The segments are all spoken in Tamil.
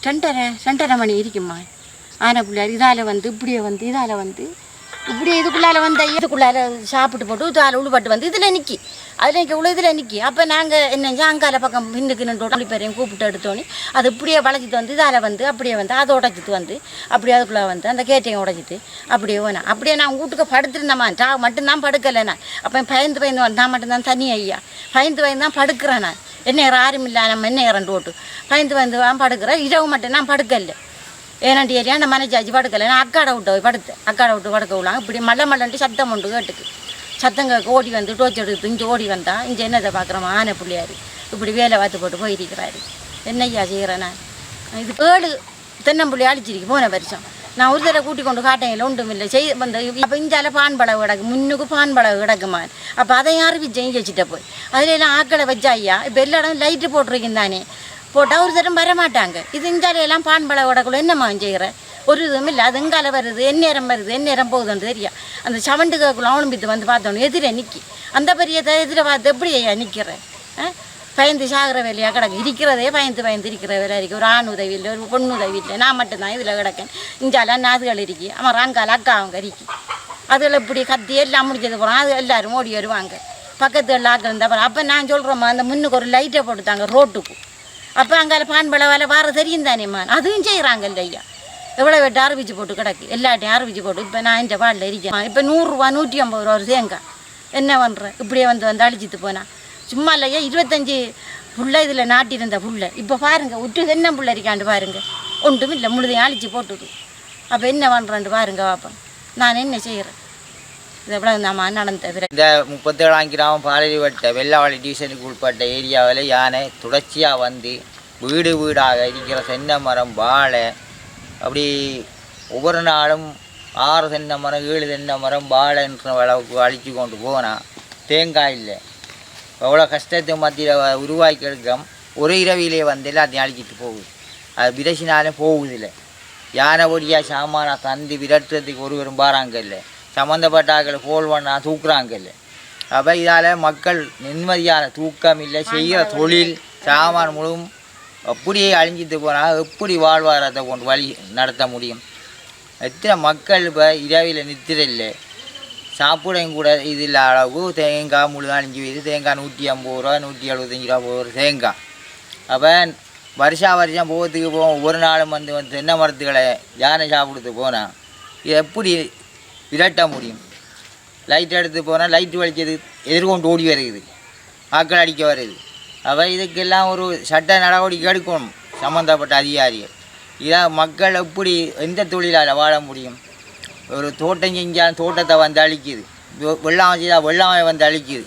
2:30 மணி இருக்குமா ஆனை பிள்ளையார் இதால் வந்து இப்படியே வந்து இதால் வந்து இப்படியே இதுக்குள்ளால் வந்து இதுக்குள்ளால் சாப்பிட்டு போட்டு இதால் உழுப்பட்டு வந்து இதில் நிற்கி அதில் நிற்க உள்ள இதில் நிற்கி அப்போ நாங்கள் என்ன அங்கால பக்கம் பின்னுக்கு நின்று பேரையும் கூப்பிட்டு எடுத்தோன்னே அது இப்படியே வளைச்சிட்டு வந்து இதால் வந்து அப்படியே வந்து அதை உடைச்சிட்டு வந்து அப்படியே அதுக்குள்ளே வந்து அந்த கேட்டையும் உடைச்சிட்டு அப்படியே வேணாம் அப்படியே நான் வீட்டுக்கு படுத்துருந்தேம்மா மட்டும்தான் படுக்கலை நான் அப்போ பயந்து வந்து நான் மட்டும்தான் தனி ஐயா பயந்து தான் படுக்கிறேன் நான் என்ன யாரும் இல்லை நம்ம என்ன 2 ஓட்டு பயந்து தான் படுக்கிறேன் இரவு மட்டும் நான் படுக்கலை ஏன்னாண்டி ஏரியா அந்த மனைச்சாச்சு படுக்கலை நான் அக்காடை விட்டு போய் படுத்தேன் அக்காடை விட்டு படுக்க விடலாம் இப்படி மல்லன்ட்டு சத்தம் உண்டு கேட்டுக்கு சத்தம் கேட்க ஓடி வந்து டோச்சு எடுத்து இங்கே ஓடி வந்தால் இங்கே என்னதை பார்க்குறோமா ஆனை பிள்ளையார் இப்படி வேலை பார்த்து போட்டு போயிருக்கிறாரு என்னையா செய்கிறேன் நான் இது 7 தென்னம்பிள்ளை அழிச்சிருக்கு போன வருஷம் நான் ஒரு தடவை கூட்டி கொண்டு காட்டையில் ஒன்றும் இல்லை வந்து அப்போ இஞ்சால பான் பழகு கிடக்கு முன்னுக்கு பான் பழகு கிடக்குமா அப்போ அதை அறிவிச்சேன் வச்சுட்ட போய் அதிலெல்லாம் ஆக்களை வச்சா ஐயா இப்போ எல்லா இடம் லைட்டு போட்டிருக்கேன் தானே போட்டால் ஒரு தரம் வரமாட்டாங்க இது இஞ்சாலையெல்லாம் பான் பழகு கிடக்குள்ள என்னம்மா செய்கிறேன் ஒரு இதுவும் இல்லை அது எங்கால வருது எந்நேரம் வருது எந்நேரம் போகுதுன்னு தெரியா அந்த சவண்டுக்குள்ள அவனும்பித்து வந்து பார்த்தோன்னு எதிரே நிற்கி அந்த பெரியதை எதிரை பார்த்து எப்படி ஐயா நிற்கிறேன் பயந்து சாகிற வேலையாக கிடக்கு இருக்கிறதே பயந்து இருக்கிற வேலை இருக்குது ஒரு ஆண் உதவி இல்லை ஒரு பொண்ணு உதவி இல்லை நான் மட்டும்தான் இதில் கிடக்கேன் இஞ்சால நாதுகள் இருக்கி அவன் ராங்கால் அக்கா அவங்க இருக்கி அதில் இப்படி கத்தி எல்லாம் முடிஞ்சது போகிறோம் அது எல்லோரும் ஓடி வருவாங்க பக்கத்து எல்லாம் ஆக்கள் இருந்தால் அப்புறம் அப்போ நான் சொல்கிறோம்மா அந்த முன்னுக்கு ஒரு லைட்டை போட்டுத்தாங்க ரோட்டுக்கு அப்போ அங்கே பான்பழ வேலை வார தெரியும் தானேம்மா அதுவும் செய்கிறாங்க இல்லையா எவ்வளோ வெட்டு ஆரம்பிச்சு போட்டு கிடக்கு எல்லாட்டையும் ஆரம்பிச்சு போட்டு இப்போ நான் இந்த பாலில் இருக்கேன் இப்போ 100 ரூபா 150 ரூபா ஒரு தேங்காய் என்ன பண்ணுறேன் இப்படியே வந்து அழிச்சிட்டு போனால் சும்மா இல்லையா 25 புல்லை இதில் நாட்டியிருந்த புல்லை இப்போ பாருங்கள் விட்டு என்ன புள்ள இருக்காண்டு பாருங்கள் ஒன்றும் இல்லை முழுதையும் அழிச்சு போட்டுது அப்போ என்ன பண்ணுறேன்ட்டு பாருங்க பாப்பா நான் என்ன செய்கிறேன் இது எவ்வளோ நம்ம நடந்த இந்த 37 கிராமம் பாலரி வட்ட வெள்ளவாளி டிவிஷனுக்கு உட்பட்ட ஏரியாவில் யானை தொடர்ச்சியாக வந்து வீடு வீடாக இருக்கிற தென்னை மரம் வாழை அப்படி ஒவ்வொரு நாளும் 6 தென்னை மரம் 7 தென்னை மரம் வாழைன்ற அளவுக்கு அழித்து கொண்டு போனால் தேங்காய் இல்லை எவ்வளோ கஷ்டத்தை மத்தியில் உருவாக்கி எடுக்கம் ஒரு இரவிலே வந்து எல்லாத்தையும் அழிச்சிட்டு போகுது அது விரசினாலே போகுதில்லை யானை ஒடியாக சாமான தந்து விரட்டுறதுக்கு ஒருவரும் பாராங்க இல்லை சம்மந்தப்பட்ட ஆக்களை போல் பண்ணா தூக்குறாங்க இல்லை அப்போ இதால் மக்கள் நிம்மதியான தூக்கம் இல்லை செய்கிற தொழில் சாமான் முழுவதும் அப்படியே அழிஞ்சிட்டு போனால் எப்படி வாழ்வாரத்தை கொண்டு வழி நடத்த முடியும் எத்தனை மக்கள் இப்போ இரவில் நித்திரில்லை சாப்பிடையும் கூட இது இல்லை அளவுக்கு தேங்காய் முழு 5 வீது தேங்காய் 150 ரூபா 175 ரூபா போகிற தேங்காய் அப்போ வருஷம் போகிறதுக்கு போவோம் ஒவ்வொரு நாளும் வந்து தென்னை மரத்துக்களை யானை சாப்பிடுறது போனால் இது எப்படி விரட்ட முடியும் லைட் எடுத்து போனால் லைட்டு வலிக்கிறது எதிர்கொண்டு ஓடி வருது ஆக்கள் அடிக்க வருது அப்போ இதுக்கெல்லாம் ஒரு சட்ட நடவடிக்கை எடுக்கணும் சம்மந்தப்பட்ட அதிகாரிகள் இதான் மக்கள் எப்படி எந்த தொழிலால் வாழ முடியும் ஒரு தோட்டம் செஞ்சாலும் தோட்டத்தை வந்து அழிக்குது வெள்ளாமை செய்தால் வெள்ளாமை வந்து அழிக்குது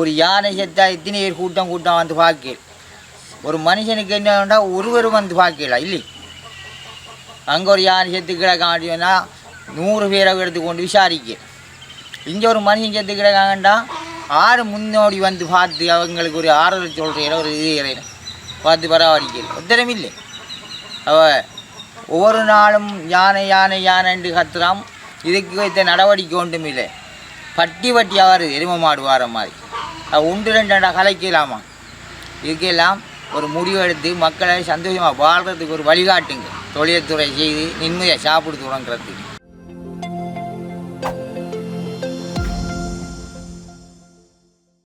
ஒரு யானை செத்தா இத்தனை பேர் கூட்டம் வந்து பார்க்க ஒரு மனுஷனுக்கு என்ன வேண்டால் ஒருவர் வந்து பார்க்கலாம் இல்லை அங்கே ஒரு யானை செத்து கிடக்காண்டினா 100 பேரை எடுத்துக்கொண்டு விசாரிக்க இங்கே ஒரு மனுஷன் செத்து கிடக்காங்கண்டா 6 முன்னோடி வந்து பார்த்து அவங்களுக்கு ஒரு ஆறுதல் சொல்கிற ஒரு இது பார்த்து பராமரிக்க உத்தரம் இல்லை அவ ஒவ்வொரு நாளும் யானை கத்துறாம் இதுக்கு வைத்த நடவடிக்கை ஒன்றும் இல்லை பட்டியாக வருது எரும மாடு வார மாதிரி அது 1-2 கலைக்கலாமா இதுக்கெல்லாம் ஒரு முடிவு எடுத்து மக்களை சந்தோஷமாக வாழ்கிறதுக்கு ஒரு வழிகாட்டுங்க தொழில்துறை செய்து நிம்மதியாக சாப்பிட்டு தொடங்குறதுக்கு